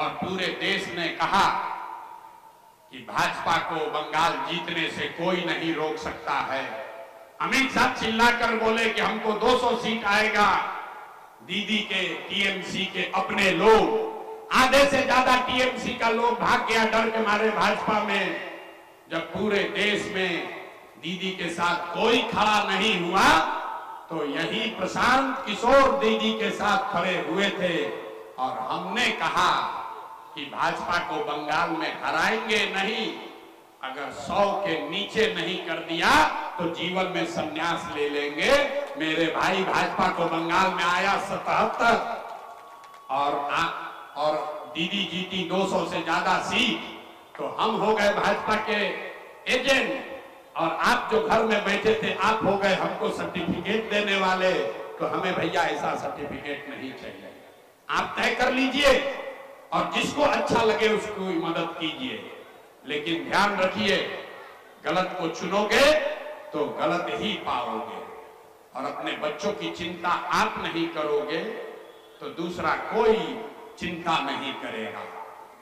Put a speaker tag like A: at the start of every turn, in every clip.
A: और पूरे देश ने कहा कि भाजपा को बंगाल जीतने से कोई नहीं रोक सकता है। अमित शाह चिल्लाकर बोले कि हमको 200 सीट आएगा। दीदी के टीएमसी के अपने लोग, आधे से ज्यादा टीएमसी का लोग भाग गया डर के मारे भाजपा में। जब पूरे देश में दीदी के साथ कोई खड़ा नहीं हुआ तो यही प्रशांत किशोर दीदी के साथ खड़े हुए थे और हमने कहा कि भाजपा को बंगाल में हराएंगे नहीं, अगर 100 के नीचे नहीं कर दिया तो जीवन में संन्यास ले लेंगे। मेरे भाई, भाजपा को बंगाल में आया 77 और दीदी जीती 200 से ज्यादा सीट, तो हम हो गए भाजपा के एजेंट और आप जो घर में बैठे थे आप हो गए हमको सर्टिफिकेट देने वाले। तो हमें भैया ऐसा सर्टिफिकेट नहीं चाहिए। आप तय कर लीजिए और जिसको अच्छा लगे उसको मदद कीजिए, लेकिन ध्यान रखिए गलत को चुनोगे तो गलत ही पाओगे। और अपने बच्चों की चिंता आप नहीं करोगे तो दूसरा कोई चिंता नहीं करेगा।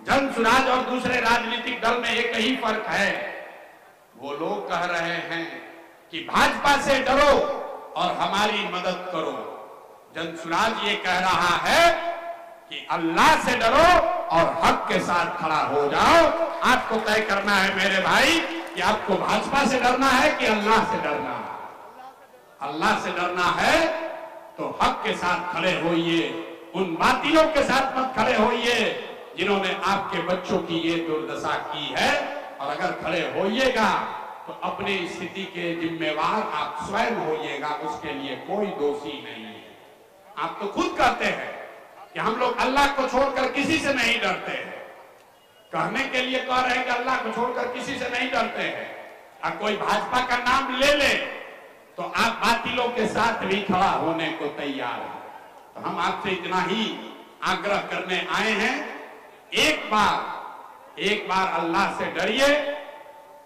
A: जनसुराज और दूसरे राजनीतिक दल में एक ही फर्क है, वो लोग कह रहे हैं कि भाजपा से डरो और हमारी मदद करो। जनसुराज ये कह रहा है कि अल्लाह से डरो और हक के साथ खड़ा हो जाओ। आपको तय करना है मेरे भाई कि आपको भाजपा से डरना है कि अल्लाह से डरना है। अल्लाह से डरना है तो हक के साथ खड़े होइए, उन बातिलों के साथ मत खड़े होइए जिन्होंने आपके बच्चों की ये दुर्दशा की है। और अगर खड़े होइएगा तो अपनी स्थिति के जिम्मेवार आप स्वयं होइएगा, उसके लिए कोई दोषी नहीं है। आप तो खुद कहते हैं कि हम लोग अल्लाह को छोड़कर किसी से नहीं डरते हैं, कहने के लिए कह रहे हैं कि अल्लाह को छोड़कर किसी से नहीं डरते हैं। अब कोई भाजपा का नाम ले ले तो आप बातिलों के साथ भी खड़ा होने को तैयार हैं। तो हम आपसे इतना ही आग्रह करने आए हैं, एक बार अल्लाह से डरिए,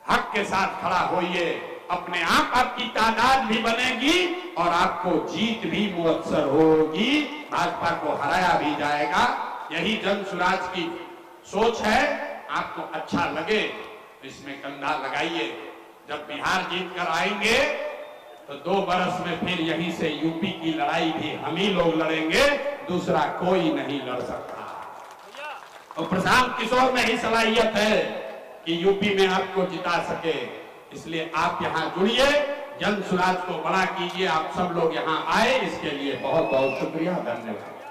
A: हक के साथ खड़ा होइए, अपने आप आपकी तादाद भी बनेगी और आपको जीत भी मुयस्सर होगी, भाजपा को हराया भी जाएगा। यही जनसुराज की सोच है। आपको अच्छा लगे तो इसमें कंधा लगाइए। जब बिहार जीत कर आएंगे तो 2 बरस में फिर यहीं से यूपी की लड़ाई भी हम ही लोग लड़ेंगे, दूसरा कोई नहीं लड़ सकता। और प्रशांत किशोर में ही सलाहियत है कि यूपी में आपको जिता सके। इसलिए आप यहाँ जुड़िए, जनसुराज को बड़ा कीजिए। आप सब लोग यहाँ आए, इसके लिए बहुत बहुत शुक्रिया, धन्यवाद।